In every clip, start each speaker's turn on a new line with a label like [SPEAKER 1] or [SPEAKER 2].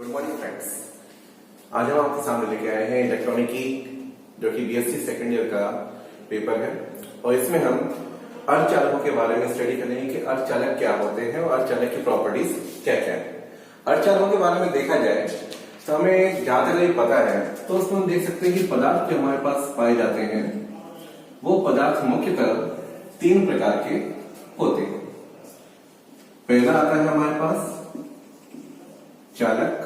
[SPEAKER 1] Good morning friends. आज हम आपके सामने लेके आए हैं इलेक्ट्रॉनिकी जो कि बीएससी सेकेंड ईयर का पेपर है और इसमें हम अर्धचालकों के बारे में स्टडी करेंगे कि अर्धचालक क्या होते हैं और अर्धचालक की प्रॉपर्टीज क्या क्या है। अर्धचालकों के बारे में देखा जाए तो हमें जहां तक अभी पता है तो उसमें हम देख सकते हैं कि पदार्थ जो हमारे पास पाए जाते हैं वो पदार्थ मुख्यतः तीन प्रकार के होते हैं। पहला आता है हमारे पास चालक,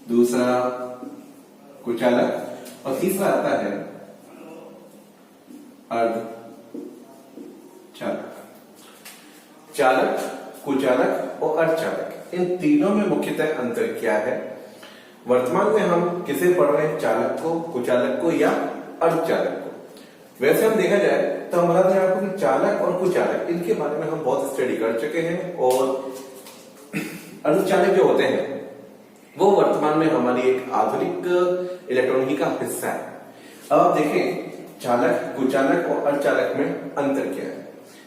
[SPEAKER 1] दूसरा कुचालक और तीसरा आता है अर्धचालक। चालक, कुचालक और अर्धचालक, इन तीनों में मुख्यतः अंतर क्या है? वर्तमान में हम किसे पढ़ रहे हैं, चालक को, कुचालक को या अर्धचालक को? वैसे हम देखा जाए तो हम बता दें आपको कि चालक और कुचालक इनके बारे में हम बहुत स्टडी कर चुके हैं और अर्धचालक जो होते हैं वो वर्तमान में हमारी एक आधुनिक इलेक्ट्रॉनिकी का हिस्सा है। अब आप देखें चालक, कुचालक और अर्धचालक में अंतर क्या है।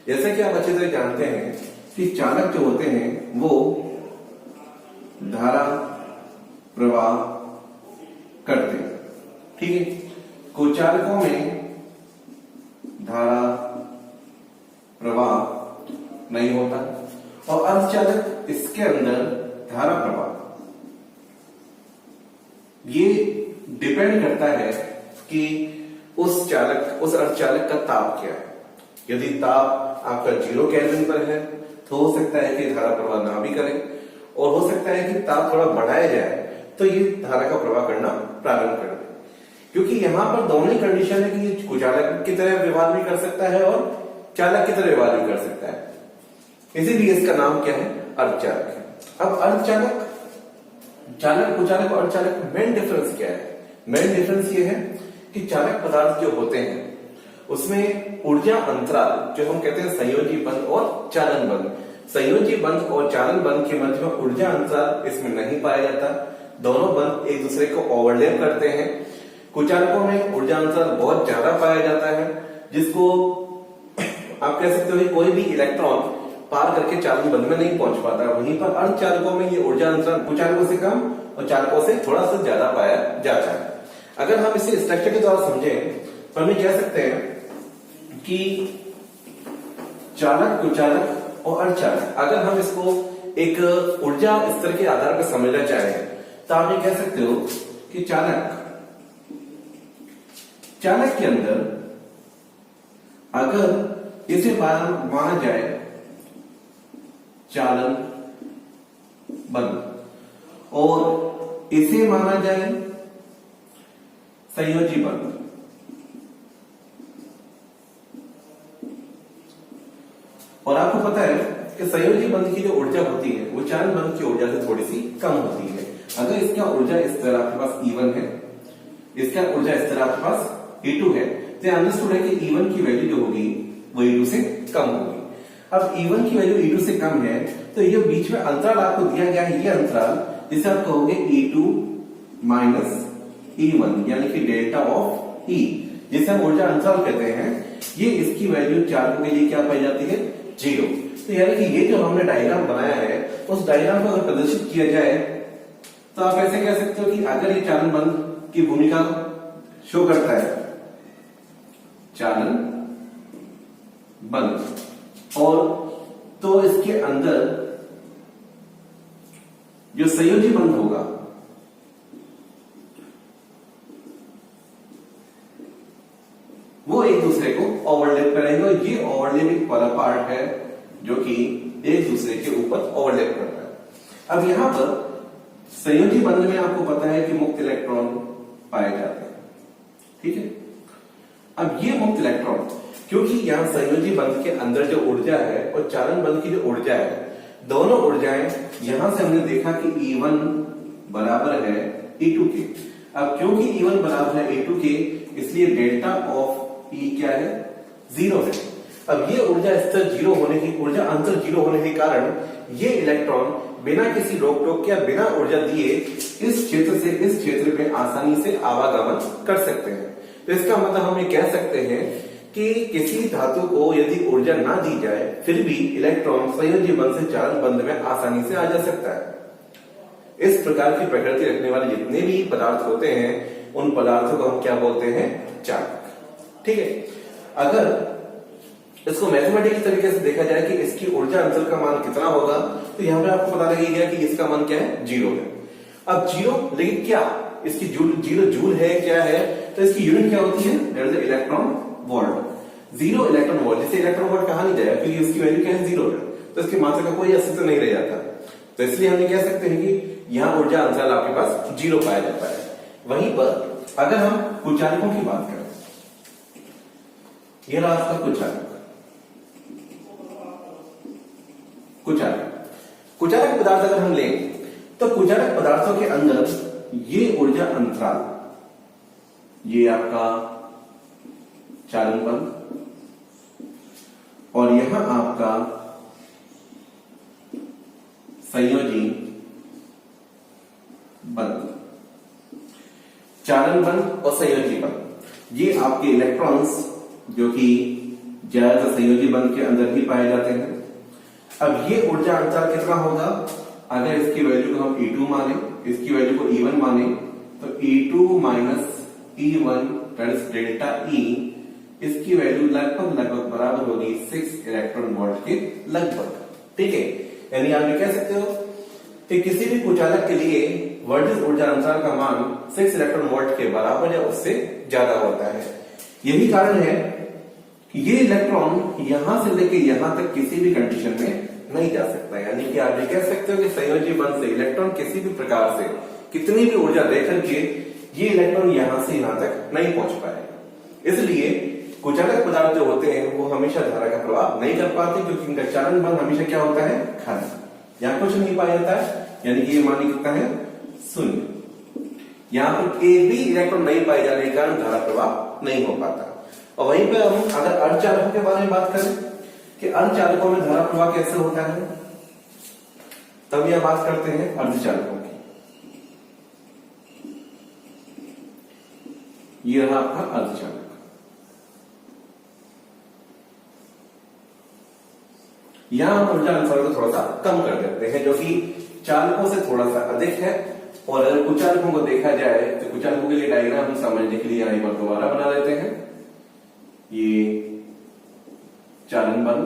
[SPEAKER 1] जैसे कि आप अच्छी तरह जानते हैं कि चालक जो होते हैं वो धारा प्रवाह करते हैं, ठीक है। कुचालकों में धारा प्रवाह नहीं होता और अर्धचालक इसके अंदर धारा प्रवाह। ये डिपेंड करता है कि उस अर्धचालक का ताप क्या है। यदि ताप आपका 0 केल्विन पर है तो हो सकता है कि धारा प्रवाह ना भी करे और हो सकता है कि ताप थोड़ा बढ़ाया जाए तो ये धारा का प्रवाह करना प्रारंभ कर दे, क्योंकि यहां पर दोनों ही कंडीशन है कि ये कुचालक की तरह व्यवहार भी कर सकता है और चालक की तरह व्यवहार भी कर सकता है। इसीलिए इसका नाम क्या है, अर्धचालक है। अब अर्धचालक, चालक, कुचालक और अर्धचालक में मेन डिफरेंस क्या है? मेन डिफरेंस ये है कि चालक पदार्थ जो होते हैं उसमें ऊर्जा अंतराल जो हम कहते हैं संयोजी बंध और चालन बंध, संयोजी बंध और चालन बंध के मध्य में ऊर्जा अंतराल इसमें नहीं पाया जाता। दोनों बंध एक दूसरे को ओवरलैप करते हैं। कुचालकों में ऊर्जा अंतराल बहुत ज्यादा पाया जाता है, जिसको आप कह सकते हो कि कोई भी इलेक्ट्रॉन पार करके चालन बंध में नहीं पहुंच पाता। वहीं पर अर्धचालकों में ये ऊर्जा अंतराल कुचालकों से कम और चालकों से थोड़ा सा ज्यादा पाया जाता है। अगर हम इसे स्ट्रक्चर के द्वारा समझें तो हम कह सकते हैं कि चालक, कुचालक और अर्धचालक, अगर हम इसको एक ऊर्जा स्तर के आधार पर समझना चाहें तो आप ये कह सकते हो कि चालक के अंदर अगर इसे माना जाए चालन बंध और इसे माना जाए संयोजी बंध, और आपको पता है कि संयोजी बंध की जो ऊर्जा होती है वो चालन बंध की ऊर्जा से थोड़ी सी कम होती है। अगर इसका ऊर्जा स्तर आपके पास E1 है, इसका ऊर्जा स्तर आपके पास E2 है, तो अंडरस्टूड है कि E1 की वैल्यू जो होगी वो E2 से कम होगी। अब E1 की वैल्यू E2 से कम है तो ये बीच में अंतराल आपको दिया गया है, ये अंतराल जिसे आप कहोगे E2 माइनस E1 यानी कि डेल्टा ऑफ E, जिसे हम ऊर्जा अंतराल कहते हैं, ये इसकी वैल्यू चालकों के लिए क्या पाई जाती है, 0। तो यानी कि ये जो हमने डायग्राम बनाया है उस डायग्राम को अगर प्रदर्शित किया जाए तो आप ऐसे कह सकते हो कि अगर ये चालन बंध की भूमिका शो करता है, चालन बंध, और तो इसके अंदर जो संयोजी बंध होगा वो एक दूसरे को ओवरलैप करेंगे और ये ओवरलैपिंग वाला पार्ट है जो कि एक दूसरे के ऊपर ओवरलैप करता है। अब यहां पर संयोजी बंध में आपको पता है कि मुक्त इलेक्ट्रॉन पाए जाते हैं, ठीक है। अब ये मुक्त इलेक्ट्रॉन, क्योंकि यहां संयोजी बंध के अंदर जो ऊर्जा है और चालन बंध की जो ऊर्जा है, दोनों ऊर्जाएं यहां से हमने देखा कि E1 बराबर है E2 के। अब क्योंकि E1 बराबर है E2 के, इसलिए डेल्टा ऑफ E क्या है, 0 है। अब ये ऊर्जा स्तर 0 होने की, ऊर्जा अंतर 0 होने के कारण ये इलेक्ट्रॉन बिना किसी रोक टोक या बिना ऊर्जा दिए इस क्षेत्र से इस क्षेत्र में आसानी से आवागमन कर सकते हैं। तो इसका मतलब हम ये कह सकते हैं कि किसी धातु को यदि ऊर्जा ना दी जाए फिर भी इलेक्ट्रॉन संयोजी बंध से चालन बंध में आसानी से आ जा सकता है। इस प्रकार की प्रकृति रखने वाले जितने भी पदार्थ होते हैं उन पदार्थों को हम क्या बोलते हैं, चालक। ठीक है, अगर इसको मैथमेटिकल तरीके से देखा जाए कि इसकी ऊर्जा अंतर का मान कितना होगा, तो यहां पे आपको पता लगेगा कि इसका मान क्या है, 0 है। अब 0, लेकिन क्या इसकी जीरो जूल है, क्या है, तो इसकी यूनिट क्या होती है, that is electron volt. 0 electron volt, जिससे इलेक्ट्रॉन वोल्ट कहा नहीं जाएगा क्योंकि उसकी वैल्यू क्या है, 0 है, तो इसकी मात्रा का कोई अस्तित्व नहीं रह जाता। तो इसलिए हम ये कह सकते हैं कि यहां ऊर्जा अंतराल आपके पास 0 पाया जाता है। वहीं पर अगर हम कुचालकों की बात करें, ये रहा आपका कुचालक। कुचालक पदार्थ अगर हम लें तो कुचालक पदार्थों के अंदर ये ऊर्जा अंतराल, ये आपका चालन बल और यहां आपका संयोजी बल, चालन बल और संयोजी बल, ये आपके इलेक्ट्रॉन्स जो कि ज्यादातर संयोजी बल के अंदर ही पाए जाते हैं। अब ये ऊर्जा अंतराल कितना होगा, अगर इसकी वैल्यू को हम E2 माने, इसकी वैल्यू को E1 माने, तो E2 minus E1 that is delta E, इसकी वैल्यू लगभग बराबर होगी 6 इलेक्ट्रॉन वोल्ट के लगभग। ठीक है, यानी आप ये कह सकते हो कि किसी भी कुचालक के लिए वर्टिस ऊर्जा अंतराल का मान 6 इलेक्ट्रॉन वोल्ट के बराबर या उससे ज्यादा होता है। यही कारण है कि ये इलेक्ट्रॉन यहां से लेके यहां तक किसी भी कंडीशन में नहीं जा सकता। यानी कि आप ये कह सकते हो कि संयोजी बल से इलेक्ट्रॉन किसी भी प्रकार से कितनी भी ऊर्जा देकर के ये इलेक्ट्रॉन यहां से यहां तक नहीं पहुंच पाएगा। इसलिए कुचालक पदार्थ जो होते हैं वो हमेशा धारा का प्रभाव नहीं कर पाते, क्योंकि इनका चालन बल हमेशा क्या होता है, खाली, यहां कुछ नहीं पाया जाता है। यानी कि ये मान कितना है, 0। यहां पर एक भी इलेक्ट्रॉन नहीं पाए जाने के कारण धारा प्रभाव नहीं हो पाता। और वहीं पर हम अगर अर्धचालकों के बारे में बात करें कि अर्धचालकों में धारा प्रवाह कैसे होता है, तब यह बात करते हैं अर्धचालकों की। ये रहा आपका अर्धचालक। यहां हम ऊर्जा अंतराल को थोड़ा सा कम कर देते हैं, जो कि चालकों से थोड़ा सा अधिक है। और अगर कुचालकों को देखा जाए तो कुचालकों के लिए डायग्राम हम समझने के लिए यहां एक बार दोबारा बना लेते हैं। ये चालन बल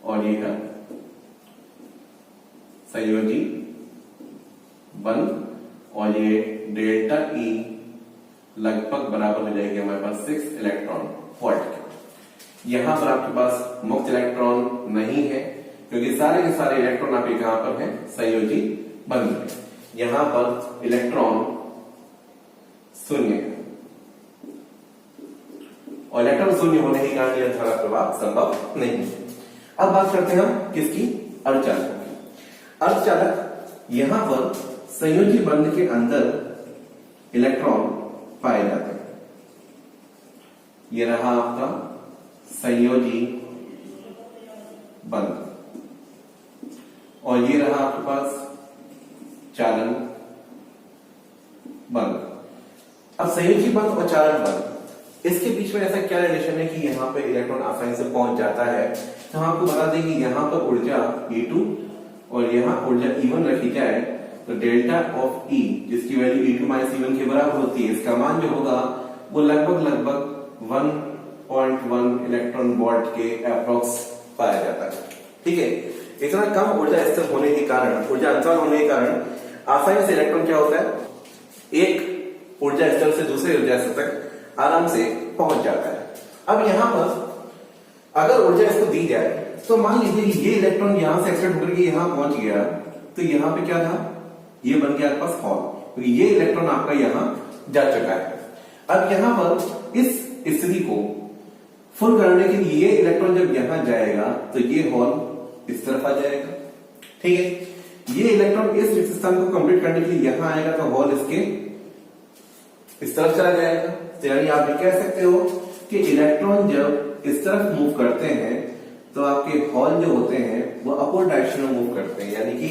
[SPEAKER 1] और ये है संयोजी बल, और ये डेल्टा E लगभग बराबर हो जाएगी हमारे पास 6 इलेक्ट्रॉन वोल्ट के। यहां पर आपके पास मुक्त इलेक्ट्रॉन नहीं है, क्योंकि सारे के सारे इलेक्ट्रॉन आपके कहां पर हैं, संयोजी बल में। यहां पर इलेक्ट्रॉन 0 है और इलेक्ट्रॉन 0 होने के कारण यह धारा प्रवाह संभव नहीं है। अब बात करते हैं हम किसकी, अर्धचालकों की। अर्धचालक यहां पर संयोजी बंध के अंदर इलेक्ट्रॉन पाए जाते हैं। यह रहा आपका संयोजी बंध और ये रहा आपके पास चालन बंध। अब संयोजी बंध और चालन बंध, इसके बीच में ऐसा क्या रिलेशन है कि यहां पे इलेक्ट्रॉन आसानी से पहुंच जाता है। तो हम आपको बता दें कि यहां पर ऊर्जा E2 और यहां ऊर्जा E1 रखी जाए तो डेल्टा ऑफ E, जिसकी वैल्यू E2 माइनस E1 के बराबर होती है, इसका मान जो होगा वो लगभग 1.1 इलेक्ट्रॉन वोल्ट के अप्रोक्स पाया जाता है। ठीक है, इतना कम ऊर्जा स्तर होने के कारण, ऊर्जा अंतराल होने के कारण आसानी से इलेक्ट्रॉन क्या होता है, एक ऊर्जा स्तर से दूसरे ऊर्जा स्तर तक आराम से पहुंच जाता है। अब यहां पर अगर ऊर्जा इसको दी जाए तो मान लीजिए ये इलेक्ट्रॉन यहां से एक्साइट होकर के यहां पहुंच गया, तो यहां पे क्या था, ये बन गया आपके पास हॉल, क्योंकि ये इलेक्ट्रॉन आपका यहां जा चुका है। अब यहां पर इस स्थिति को फुल करने के लिए ये इलेक्ट्रॉन जब यहां जाएगा तो ये हॉल इस तरफ आ जाएगा। ठीक है, ये इलेक्ट्रॉन इस रिक्त स्थान को कंप्लीट करने के लिए यहां आएगा तो हॉल इसके इस तरफ चला जाएगा। तो यानी आप ये कह सकते हो कि इलेक्ट्रॉन जब इस तरफ मूव करते हैं तो आपके हॉल जो होते हैं वो अपोजिट डायरेक्शन में मूव करते हैं, यानी कि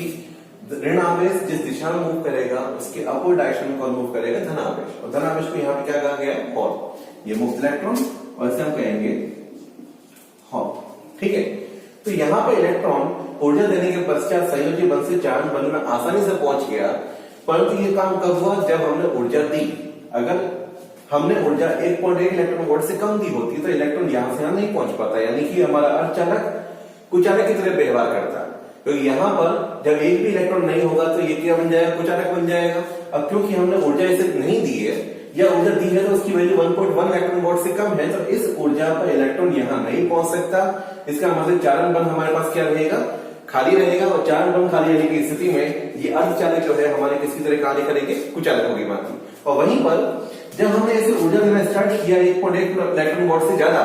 [SPEAKER 1] ऋण आवेश जिस दिशा में मूव करेगा उसके अपोजिट डायरेक्शन में कौन मूव करेगा, धन आवेश। और धन आवेश को यहाँ पे क्या कहा गया है, हॉल। ये मुक्त इलेक्ट्रॉन और इसे हम कहेंगे हॉल। ठीक है, तो यहाँ पर इलेक्ट्रॉन ऊर्जा देने के पश्चात संयोजी बंध से चारण बंध में आसानी से पहुंच गया, परंतु ये काम कब हुआ? जब हमने ऊर्जा दी। अगर हमने ऊर्जा 1.1 इलेक्ट्रॉन वोल्ट से कम दी होती तो इलेक्ट्रॉन यहां से यहां नहीं पहुंच पाता, यानी कि हमारा अर्धचालक कुचालक की तरह व्यवहार करता। क्योंकि यहाँ पर जब एक भी इलेक्ट्रॉन नहीं होगा तो ये क्या बन जाएगा? कुचालक बन जाएगा। अब क्योंकि हमने ऊर्जा इसे नहीं दी है या ऊर्जा दी है तो उसकी वैल्यू 1.1 इलेक्ट्रॉन वोल्ट से कम है, तो इस ऊर्जा पर इलेक्ट्रॉन यहां नहीं पहुंच सकता। इसका मतलब चारण बंध हमारे पास क्या रहेगा? खाली रहेगा। और चारण बंध खाली रहने की स्थिति में ये अर्धचालक जो है हमारे किसी तरह कार्य करेंगे? कुचालकों की भांति। और वहीं पर जब हमने इसे ऊर्जा देना स्टार्ट किया 1.1 इलेक्ट्रॉन वोल्ट से ज्यादा,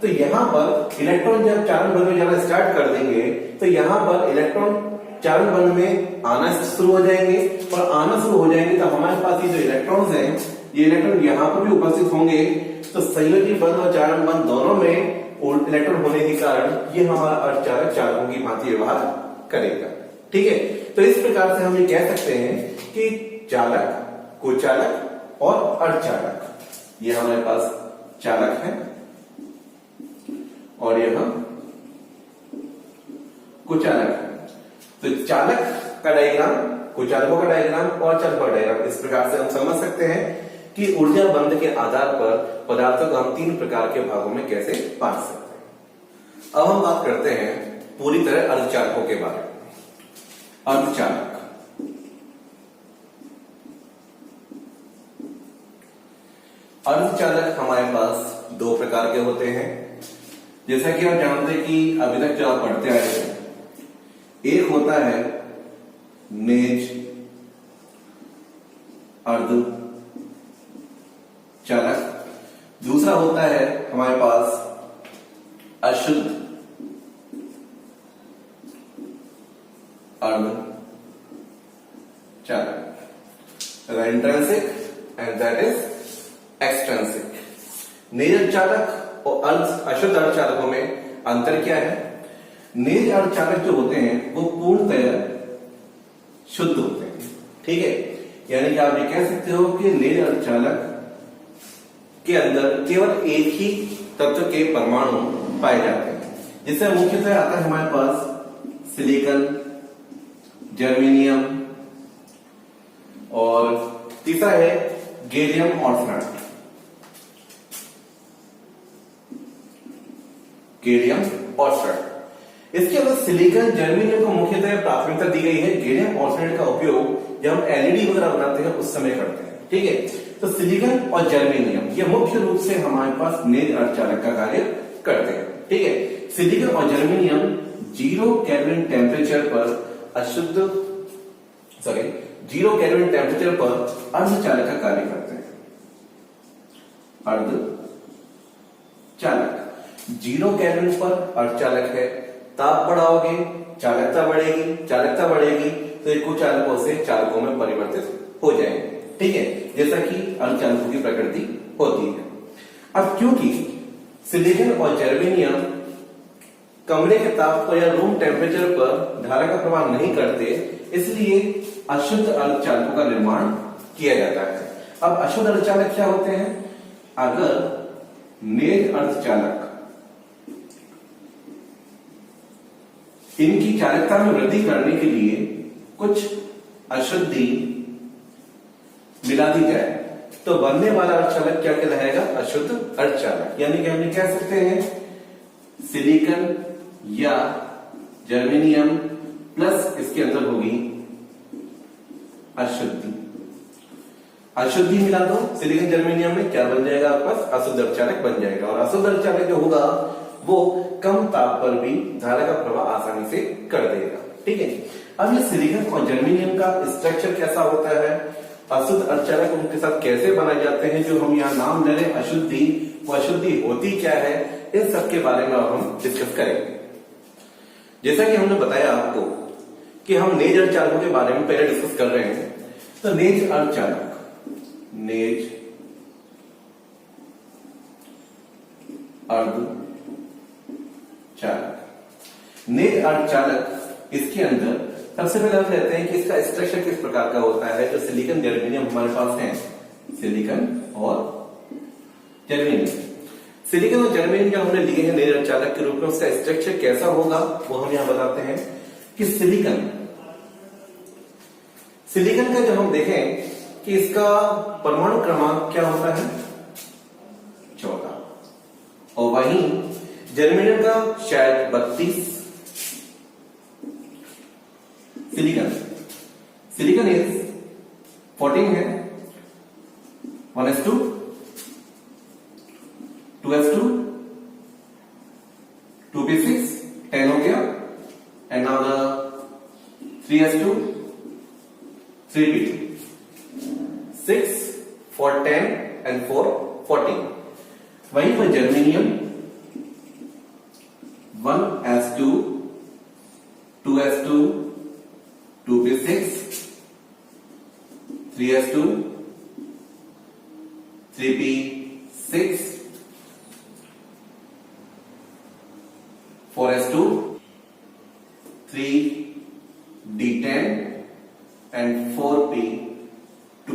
[SPEAKER 1] तो यहाँ पर इलेक्ट्रॉन जब चारण बंध में जाना स्टार्ट कर देंगे तो यहाँ पर इलेक्ट्रॉन चारण बंध में आना शुरू हो जाएंगे, और आना शुरू हो जाएंगे तो हमारे पास ये जो इलेक्ट्रॉन्स हैं, ये इलेक्ट्रॉन यहाँ पर भी उपस्थित होंगे। तो संयोजी बंध और चारण बंध दोनों में इलेक्ट्रॉन होने के कारण ये हमारा अर्धचालक चालकों की भांति व्यवहार करेगा। ठीक है, तो इस प्रकार से हम ये कह सकते हैं कि चालक, कुचालक और अर्धचालक, ये हमारे पास चालक है और यह कुचालक है। तो चालक का डायग्राम, कुचालकों का डायग्राम और चालकों का डायग्राम, इस प्रकार से हम समझ सकते हैं कि ऊर्जा बंध के आधार पर पदार्थों को हम 3 प्रकार के भागों में कैसे बांट सकते हैं। अब हम बात करते हैं पूरी तरह अर्धचालकों के बारे में। अर्धचालक, अर्धचालक हमारे पास 2 प्रकार के होते हैं, जैसा कि आप जानते हैं कि अभी तक जो आप पढ़ते आए हैं, एक होता है नेज अर्धचालक, दूसरा होता है हमारे पास अशुद्ध अर्धचालक, intrinsic and that is extrinsic. Naz अर्धचालक और अशुद्ध अर्धचालकों में अंतर क्या है? नेज अर्धचालक जो होते हैं वो पूर्णतः शुद्ध होते हैं। ठीक है, यानी कि आप ये कह सकते हो कि नेज अर्धचालक के अंदर केवल एक ही तत्व के परमाणु पाए जाते हैं, जिससे मुख्यतः आता है हमारे पास सिलिकॉन, जर्मेनियम और तीसरा है गैलियम ऑर्सनाइड। गैलियम ऑर्सनाइड, इसके अंदर सिलिकॉन, जर्मेनियम को मुख्यतः प्राथमिकता दी गई है। गैलियम ऑर्सनाइड का उपयोग जब हम एलईडी वगैरह बनाते हैं उस समय करते हैं। ठीक है, तो सिलिकॉन और जर्मेनियम ये मुख्य रूप से हमारे पास नेज अर्धचालक का कार्य करते हैं। ठीक है, सिलिकॉन और जर्मेनियम 0 केल्विन टेम्परेचर पर जीरो केल्विन टेम्परेचर पर अर्धचालक का कार्य करते हैं। अर्धचालक 0 केल्विन पर अर्धचालक है, ताप बढ़ाओगे चालकता बढ़ेगी तो ये कुचालकों से चालकों में परिवर्तित हो जाएंगे। ठीक है, जैसा कि अर्धचालकों की प्रकृति होती है। अब क्योंकि सिलिकॉन और जर्मेनियम कमरे के ताप पर या रूम टेम्परेचर पर धारा का प्रवाह नहीं करते, इसलिए अशुद्ध अर्धचालकों का निर्माण किया जाता है। अब अशुद्ध अर्धचालक क्या होते हैं? अगर नेज अर्धचालक इनकी चालकता में वृद्धि करने के लिए कुछ अशुद्धि मिला दी जाए तो बनने वाला अर्धचालक क्या कहलाएगा? अशुद्ध अर्धचालक। यानी कि हम कह सकते हैं सिलिकॉन या जर्मेनियम प्लस इसके अंदर होगी अशुद्धि मिला दो सिलिकॉन जर्मेनियम में, क्या बन जाएगा? आपके पास अशुद्ध अर्धचालक बन जाएगा। और अशुद्ध अर्धचालक जो होगा वो कम ताप पर भी धारा का प्रवाह आसानी से कर देगा। ठीक है, अब ये सिलिकॉन और जर्मेनियम का स्ट्रक्चर कैसा होता है, अशुद्ध अर्धचालक उनके साथ कैसे बनाए जाते हैं, जो हम यहाँ नाम ले रहे हैं अशुद्धि, वो अशुद्धि होती क्या है, इन सब के बारे में अब हम डिस्कस करेंगे। जैसा कि हमने बताया आपको कि हम नेज अर्धचालकों के बारे में पहले डिस्कस कर रहे हैं। तो नेज अर्धचालक, नेज अर्धचालक, नेज अर्धचालक इसके अंदर सबसे पहले हम कहते हैं कि इसका स्ट्रक्चर किस प्रकार का होता है। जो सिलिकॉन जर्मेनियम हमारे पास है, सिलिकॉन और जर्मेनियम। सिलिकॉन और जर्मेनियम जो हमने लिए हैं नए अर्धचालक के रूप में, उसका स्ट्रक्चर कैसा होगा वो हम यहां बताते हैं कि सिलिकॉन का जब हम देखें कि इसका परमाणु क्रमांक क्या होता है 14, और वहीं जर्मेनियम का शायद 32। सिलिकॉन इज 14 है, 1s2, 2s2, 2p6, 10 हो गया, and now the 3s2, 3p2, 6 for 10 and 4 14। वहीं पर germanium 1s2, 2s2, 2p6, 3s2, 3p6, 4s2, 3d10 and 4p2।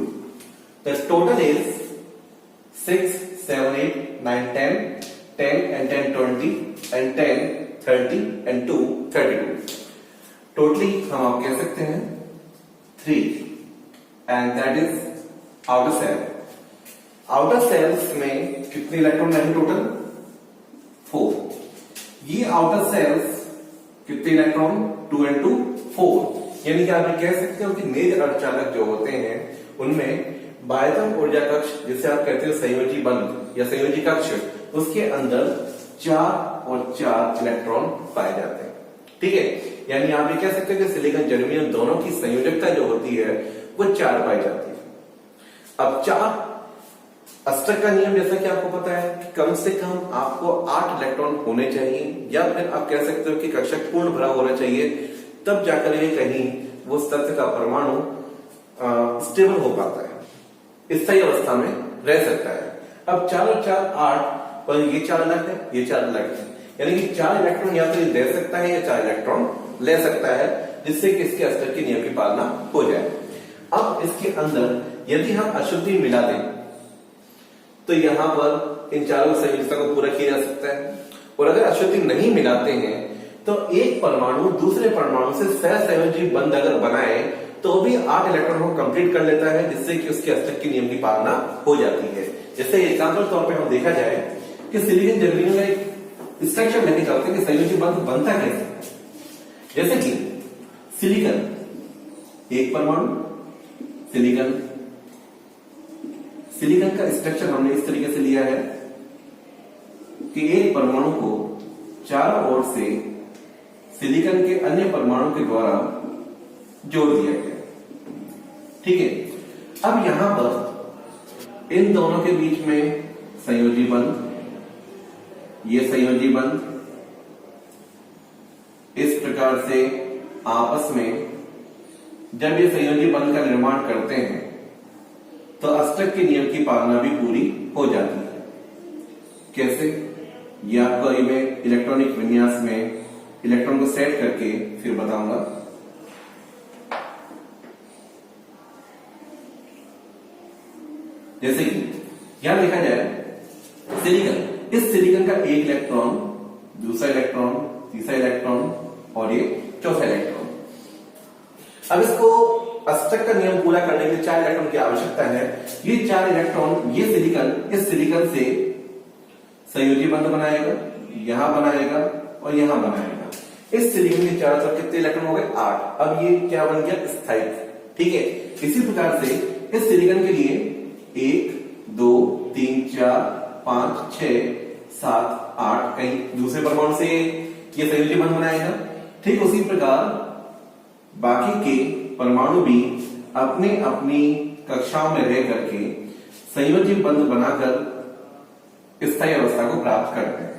[SPEAKER 1] The total is 6, 7, 8, 9, 10, 10 and 10, 20 and 10, 30 and 2, 32। Totally हम आप कह सकते हैं 3, and that is outer shell. Outer shells में कितने electron रहेंगे टोटल 4। ये आउटर सेल्स कितने इलेक्ट्रॉन 2 and 2 4। यानी कि आप ये कह सकते हो कि नेज अर्धचालक जो होते हैं उनमें बाह्यतम ऊर्जा कक्ष, जिसे आप कहते हो संयोजी बंध या संयोजी कक्ष, उसके अंदर 4 और 4 इलेक्ट्रॉन पाए जाते हैं। ठीक है, यानी आप ये कह सकते हो कि सिलिकॉन जर्मेनियम दोनों की संयोजकता जो होती है वो 4 पाई जाती है। अब 4 अष्टक का नियम जैसा कि आपको पता है कि कम से कम आपको 8 इलेक्ट्रॉन होने चाहिए, या फिर आप कह सकते हो कि कक्षक पूर्ण भरा होना चाहिए, तब जाकर ये कहीं वो तत्व का परमाणु स्टेबल हो पाता है, स्थायी अवस्था में रह सकता है। अब 4 और 4 8, पर ये 4 अलग है, ये 4 अलग है, यानी कि 4 इलेक्ट्रॉन या तो ये दे सकता है या 4 इलेक्ट्रॉन ले सकता है, जिससे कि इसके अस्तर के नियम की पालना हो जाए। अब इसके अंदर यदि हम अशुद्धि मिला दें तो यहां पर इन चारों संयोजकता को पूरा किया जा सकता है, और अगर अशुद्धि नहीं मिलाते हैं तो एक परमाणु दूसरे परमाणु से सहसंयोजी बंध अगर बनाए तो भी 8 इलेक्ट्रॉन को कंप्लीट कर लेता है, जिससे कि उसके अस्तर के नियम की पालना हो जाती है। जैसे एग्जांपल तौर पे हम देखा जाए कि सिलिकॉन जर्मेनियम में एक स्ट्रक्चर लेके चलते हैं कि संयोजी बंध बनता कैसे। जैसे कि सिलिकॉन एक परमाणु, सिलिकॉन का स्ट्रक्चर हमने इस तरीके से लिया है कि एक परमाणु को चारों ओर से सिलिकॉन के अन्य परमाणु के द्वारा जोड़ दिया गया। ठीक है, अब यहां पर इन दोनों के बीच में संयोजी बंध, ये संयोजी बंध इस प्रकार से आपस में जब ये संयोजी बंध का निर्माण करते हैं तो अष्टक के नियम की पालना भी पूरी हो जाती है। कैसे, ये आपको अभी मैं इलेक्ट्रॉनिक विन्यास में इलेक्ट्रॉन को सेट करके फिर बताऊंगा। जैसे कि यहां देखा जाए सिलिकॉन, इस सिलिकॉन का एक इलेक्ट्रॉन, दूसरा इलेक्ट्रॉन, तीसरा इलेक्ट्रॉन और ये चौथा इलेक्ट्रॉन। अब इसको अष्टक का नियम पूरा करने के लिए 4 इलेक्ट्रॉन की आवश्यकता है। ये 4 इलेक्ट्रॉन ये सिलिकॉन इस सिलिकॉन से संयोजी बंध बनाएगा, यहां बनाएगा और यहां बनाएगा। इस सिलिकॉन के चारों तरफ कितने इलेक्ट्रॉन हो गए 8। अब ये क्या बन गया स्थायी। ठीक है, इसी प्रकार से इस सिलिकॉन के लिए 1 2 3 4 5 6 7 8 कहीं दूसरे परमाणु से ये संयोजी बंध बनाएगा। ठीक उसी प्रकार बाकी के परमाणु भी अपने अपनी कक्षाओं में रह करके संयोजी बंध बनाकर स्थायी अवस्था को प्राप्त करते हैं।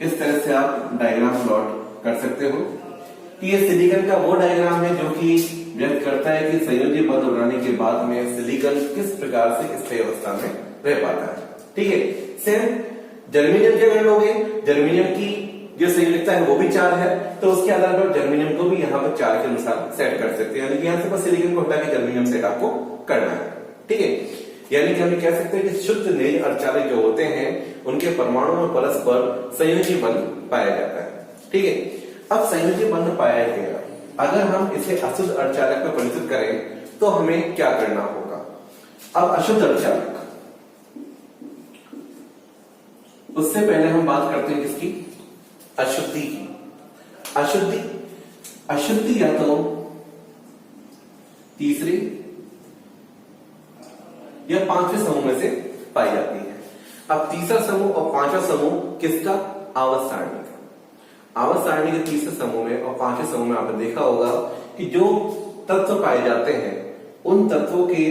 [SPEAKER 1] इस तरह से आप डायग्राम प्लॉट कर सकते हो कि ये सिलिकॉन का वो डायग्राम है जो कि व्यक्त करता है कि संयोजी बंध बनाने के बाद में सिलिकॉन किस प्रकार से स्थायी अवस्था में रह पाता है। ठीक है, सेम जर्मेनियम के अगर लोगे, जर्मेनियम की जो संयोजकता है वो भी 4 है, तो उसके आधार पर जर्मेनियम को भी यहाँ पर 4 के अनुसार सेट कर सकते हैं। यानी कि यहाँ से बस सिलिकॉन को हटा के जर्मेनियम सेट आपको करना है। ठीक है, यानी कि हम कह सकते हैं कि शुद्ध नेय अर्धचालक जो होते हैं उनके परमाणु में परस्पर संयोजी बंध पाया जाता है। ठीक है, अब संयोजी बंध पाया गया, अगर हम इसे अशुद्ध अर्धचालक में परिवर्तित करें तो हमें क्या करना होगा। अब अशुद्ध अर्धचालक, उससे पहले हम बात करते हैं किसकी, अशुद्धि की। अशुद्धि या तो तीसरे या पांचवें समूह में से पाई जाती है। अब तीसरा समूह और पांचवा समूह किसका, आवर्त सारणी का। आवर्त सारणी के तीसरे समूह में और पांचवें समूह में आपने देखा होगा कि जो तत्व पाए जाते हैं उन तत्वों के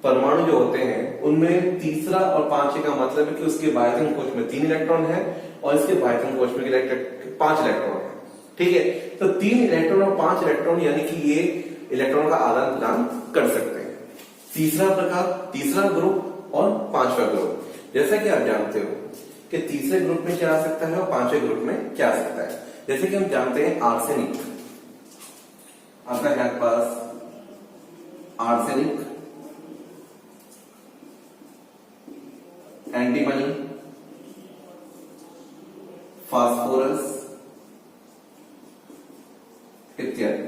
[SPEAKER 1] परमाणु जो होते हैं उनमें तीसरा और पांचवें का मतलब है कि उसके बाह्यतम कोश में 3 इलेक्ट्रॉन है और इसके बाह्यतम कोश में 5 इलेक्ट्रॉन है। ठीक है, तो 3 इलेक्ट्रॉन और 5 इलेक्ट्रॉन यानी कि ये इलेक्ट्रॉन का आदान प्रदान कर सकते हैं। तीसरा प्रकार, तीसरा ग्रुप और पांचवा ग्रुप, जैसा कि आप जानते हो कि तीसरे ग्रुप में क्या आ सकता है और पांचवें ग्रुप में क्या आ सकता है। जैसे कि हम जानते हैं आर्सेनिक, आपका है पास आर्सेनिक, एंटीमनी, फास्फोरस इत्यादि।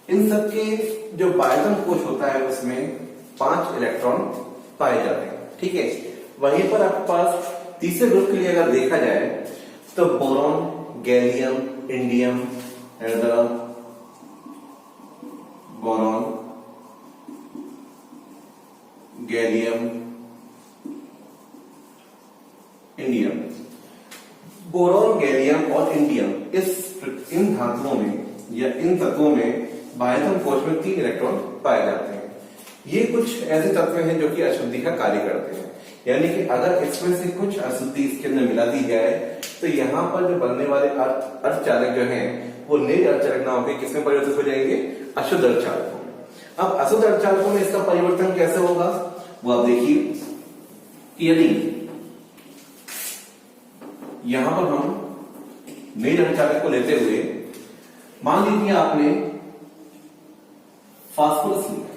[SPEAKER 1] इन सब के जो बाह्यतम कोश होता है उसमें 5 इलेक्ट्रॉन पाए जाते हैं। ठीक है, वहीं पर आपके पास तीसरे ग्रुप के लिए अगर देखा जाए तो boron, gallium, indium, boron, gallium, indium, boron, gallium और इंडियम, इन धातुओं में या इन तत्वों में बाह्यतम कोश में 3 इलेक्ट्रॉन पाए जाते हैं। ये कुछ ऐसे तत्व हैं जो कि अशुद्धि का कार्य करते हैं, यानी कि अगर इसमें से कुछ अशुद्धि इसके अंदर मिला दी जाए तो यहाँ पर जो बनने वाले अर्धचालक जो हैं वो नेय अर्धचालक ना होकर किसमें परिवर्तित हो जाएंगे, अशुद्ध अर्धचालकों में। अब अशुद्ध अर्धचालकों में इसका परिवर्तन कैसे होगा वो आप देखिए कि यदि यहां पर हम नेय अर्धचालक को लेते हुए मान लीजिए आपने फास्फोरस लिया,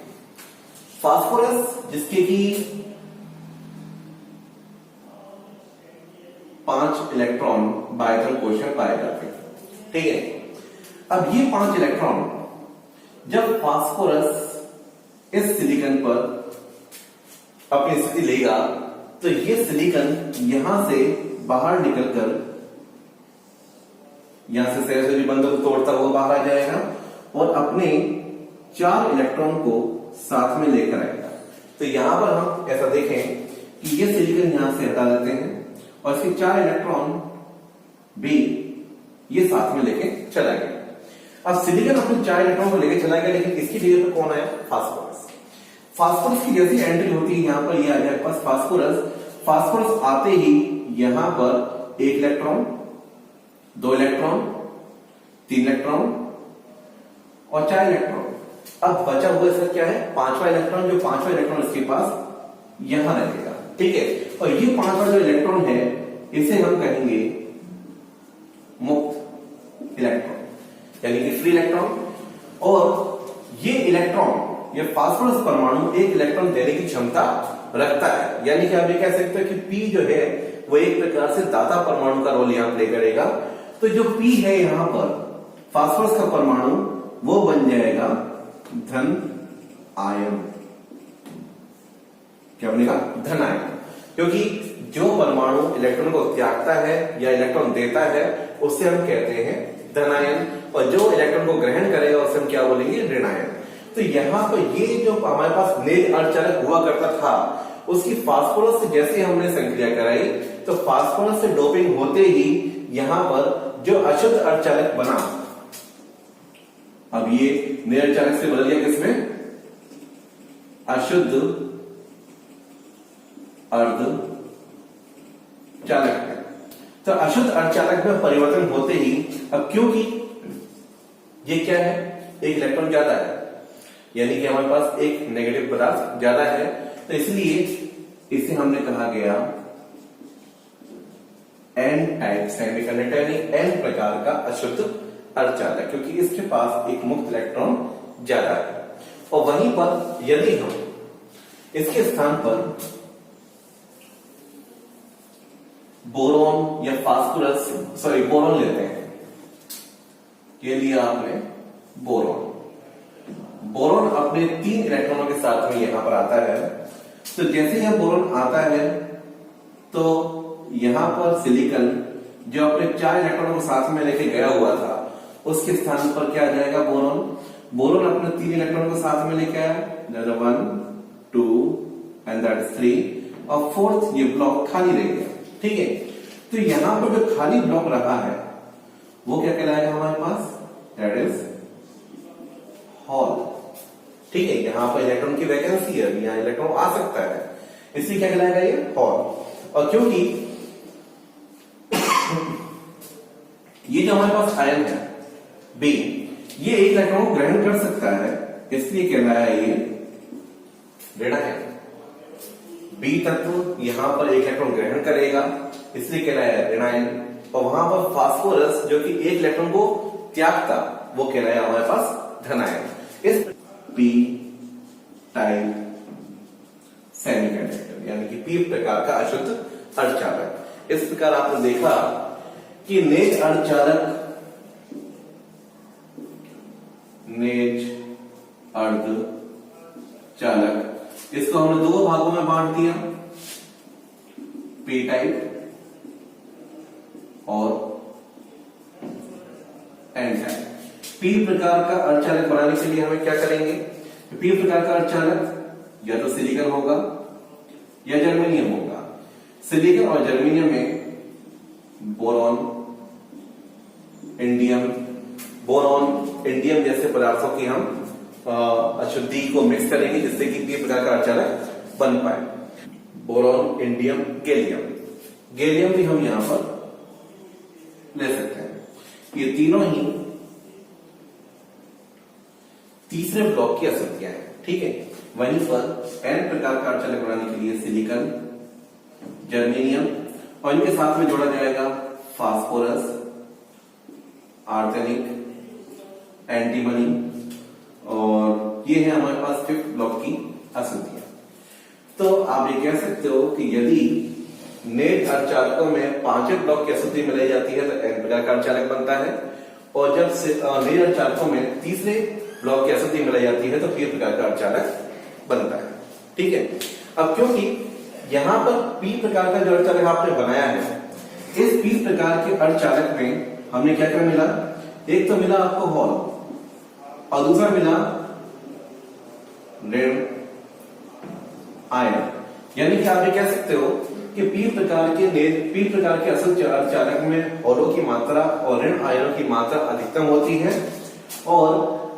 [SPEAKER 1] फास्फोरस जिसके कि 5 इलेक्ट्रॉन बाह्यतम कोश में पाए जाते हैं। ठीक है, अब ये 5 इलेक्ट्रॉन जब फास्फोरस इस सिलिकॉन पर अपनी स्थिति लेगा तो ये सिलिकॉन यहां से बाहर निकलकर यहां से सहसयोजी बंध को तोड़ता हुआ बाहर आ जाएगा और अपने 4 इलेक्ट्रॉन को साथ में लेकर आएगा। तो यहां पर हम ऐसा देखें कि ये सिलिकॉन यहां से हटा देते हैं और इसके 4 इलेक्ट्रॉन भी ये साथ में लेके चला गया। अब सिलिकॉन अपने 4 इलेक्ट्रॉन को लेके चला गया, लेकिन इसकी जगह पर कौन आया, फास्फोरस। फास्फोरस की जैसी एंट्री होती है यहां पर, ये आ गया पास फास्फोरस। फास्फोरस आते ही यहां पर 1 इलेक्ट्रॉन, 2 इलेक्ट्रॉन, 3 इलेक्ट्रॉन और 4 इलेक्ट्रॉन। अब बचा हुआ इसका क्या है, 5वां इलेक्ट्रॉन, जो 5वां इलेक्ट्रॉन इसके पास यहां रहेगा। ठीक है, और ये 5वां जो इलेक्ट्रॉन है इसे हम कहेंगे मुक्त इलेक्ट्रॉन, यानी कि फ्री इलेक्ट्रॉन। और ये इलेक्ट्रॉन, ये फास्फोरस परमाणु 1 इलेक्ट्रॉन देने की क्षमता रखता है, यानी कि आप ये कह सकते हो कि P जो है वो एक प्रकार से दाता परमाणु का रोल यहां प्ले करेगा। तो जो P है यहां पर फास्फोरस का परमाणु वो बन जाएगा धन आयन। क्या बनेगा, धन आयन, क्योंकि जो परमाणु इलेक्ट्रॉन को त्यागता है या इलेक्ट्रॉन देता है उससे हम कहते हैं धन आयन, और जो इलेक्ट्रॉन को ग्रहण करेगा उससे हम क्या बोलेंगे, ऋण आयन। तो यहां पर ये जो हमारे पास नेय अर्धचालक हुआ करता था उसकी फास्फोरस से जैसे हमने संक्रिया कराई तो फास्फोरस से डोपिंग होते ही यहां पर जो अशुद्ध अर्धचालक बना, अब ये नेय अर्धचालक से बदल गया किसमें, अशुद्ध अर्धचालक है। तो अशुद्ध अर्धचालक में परिवर्तन होते ही, अब क्योंकि ये क्या है, 1 इलेक्ट्रॉन ज्यादा है, यानी कि हमारे पास एक नेगेटिव पदार्थ ज्यादा है, तो इसलिए इसे हमने कहा गया एन टाइप सेमीकंडक्टर, यानी एन प्रकार का अशुद्ध अर्धचालक, क्योंकि इसके पास एक मुक्त इलेक्ट्रॉन ज्यादा है। और वहीं पर यदि हम इसके स्थान पर बोरॉन या फास्फोरस, सॉरी बोरॉन लेते हैं। ये लिया आपने बोरॉन। बोरॉन अपने 3 इलेक्ट्रॉनों के साथ में यहां पर आता है। तो जैसे यह बोरॉन आता है तो यहां पर सिलिकॉन जो अपने 4 इलेक्ट्रॉनों को साथ में लेके गया हुआ था उसके स्थान पर क्या आ जाएगा, बोरॉन। बोरॉन अपने 3 इलेक्ट्रॉनों को साथ में लेके आया, 1 2 एंड दैट इज 3, और 4th ये ब्लॉक खाली रह गया। ठीक है, तो यहां पर जो खाली ब्लॉक रहा है वो क्या कहलाएगा हमारे पास, दैट इज हॉल। ठीक है, यहां पर इलेक्ट्रॉन की वैकेंसी है, यहां इलेक्ट्रॉन आ सकता है, इसलिए क्या कहलाएगा ये हॉल। और क्योंकि ये जो हमारे पास आयन है बी, ये एक इलेक्ट्रॉन को ग्रहण कर सकता है, इसलिए कहलाया ये ऋण है। बी तत्व यहां पर एक इलेक्ट्रॉन ग्रहण करेगा, इसलिए कहलाया ऋणायन। और वहां पर फास्फोरस जो कि एक इलेक्ट्रॉन को त्यागता, वो कहलाया हमारे पास धनायन। इस पी टाइप सेमीकंडक्टर यानी कि पी प्रकार का अशुद्ध अर्धचालक। इस प्रकार आपने देखा कि नेज अर्धचालक, नेज अर्धचालक, इसको हमने 2 भागों में बांट दिया, पी टाइप और एन टाइप। पी प्रकार का अर्धचालक बनाने के लिए हमें क्या करेंगे, पी प्रकार का अर्धचालक या तो सिलिकॉन होगा या जर्मेनियम होगा। सिलिकॉन और जर्मेनियम में बोरॉन, इंडियम, बोरॉन इंडियम जैसे पदार्थों की हम अशुद्धि को मिक्स करेंगे जिससे कि पी प्रकार का अर्धचालक बन पाए। Boron, indium, gallium. गैलियम भी हम यहां पर ले सकते हैं। ये तीनों ही तीसरे ब्लॉक की अशुद्धियां हैं। ठीक है, वहीं पर एन प्रकार का अर्धचालक बनाने के लिए सिलिकॉन, जर्मेनियम और इनके साथ में जोड़ा जाएगा फास्फोरस, आर्सेनिक, एंटीमनी, और ये है हमारे पास 5th ब्लॉक की अशुद्धियां। तो आप ये कह सकते हो कि यदि नेट अर्धचालकों में 5वें ब्लॉक की अशुद्धि मिलाई जाती है तो एन प्रकार का अर्धचालक बनता है, और जब नेट अर्धचालकों में तीसरे ब्लॉक की अशुद्धि मिलाई जाती है तो पी प्रकार का अर्धचालक बनता है। ठीक है, अब क्योंकि यहां पर पी प्रकार का जो अर्धचालक आपने बनाया है, इस पी प्रकार के अर्धचालक में हमने क्या क्या मिला, एक तो मिला आपको हॉल और दूसरा मिला ऋण आयन। यानी कि आप ये कह सकते हो कि पी प्रकार के अशुद्ध अर्धचालक में हॉलों की मात्रा और ऋण आयनों की मात्रा अधिकतम होती है और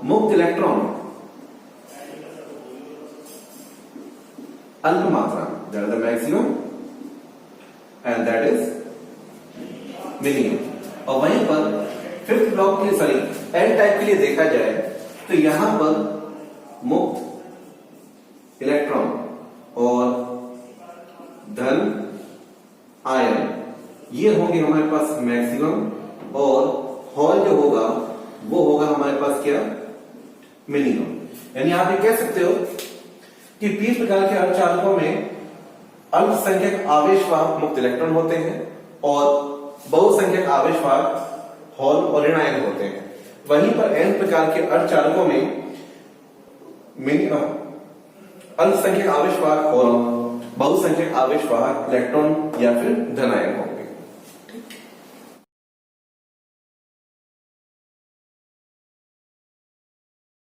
[SPEAKER 1] मुक्त इलेक्ट्रॉन अल्प मात्रा, that is the maximum and that is minimum. और वहीं पर 5th ब्लॉक के एन टाइप के लिए देखा जाए तो यहां पर मुक्त इलेक्ट्रॉन और धन आयन ये होंगे हमारे पास मैक्सिमम, और हॉल जो होगा वो होगा हमारे पास क्या, मिनिमम। यानी आप ये कह सकते हो कि पी प्रकार के अर्धचालकों में अल्पसंख्यक आवेशवाहक मुक्त इलेक्ट्रॉन होते हैं और बहुसंख्यक आवेशवाहक हॉल और ऋण आयन होते हैं। वहीं पर एन प्रकार के अर्धचालकों में अल्पसंख्यक आवेशवाहक हॉल, बहुसंख्यक आवेशवाहक इलेक्ट्रॉन या फिर धन आयन